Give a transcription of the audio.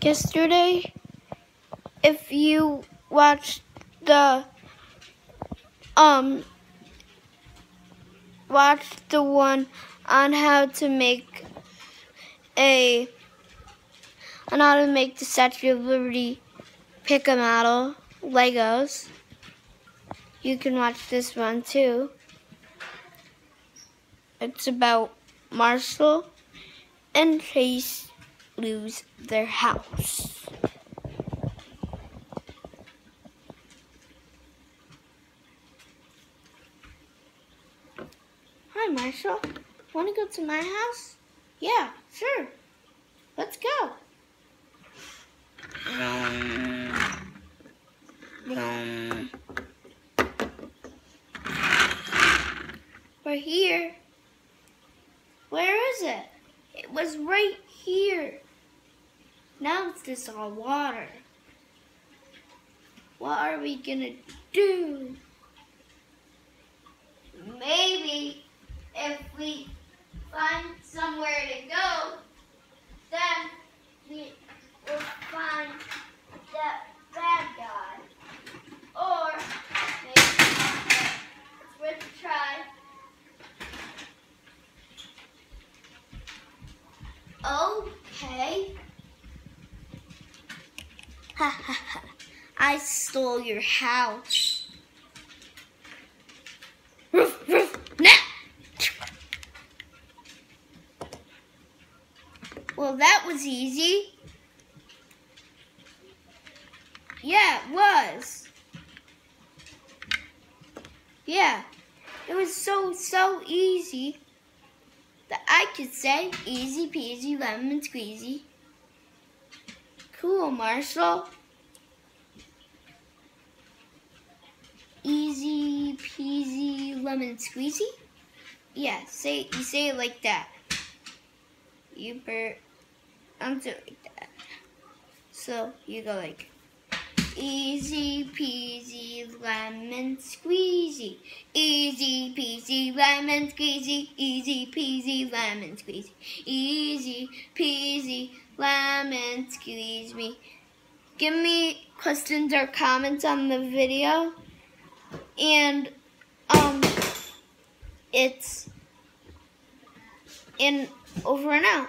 yesterday. If you watched the one on how to make the Statue of Liberty pick-a-model Legos, you can watch this one too. It's about Marshall and Chase lose their house. Hi, Marshall. Want to go to my house? Yeah, sure. Let's go. We're here. Where is it? It was right here. Now it's just all water. What are we gonna do? Maybe if we find somewhere to go, then we will find that bad guy. Or maybe it's worth a try. Okay. Ha ha ha. I stole your house. Roof, roof, nah. Well, that was easy. Yeah, it was. Yeah, it was so easy that I could say easy peasy lemon squeezy. Cool, Marshall. Easy peasy lemon squeezy? Yeah, you say it like that. I'm doing like that. So you go like easy peasy lemon squeezy. Easy peasy lemon squeezy. Easy peasy lemon squeezy. Easy peasy lemon squeeze me. Give me questions or comments on the video. And it's over and out.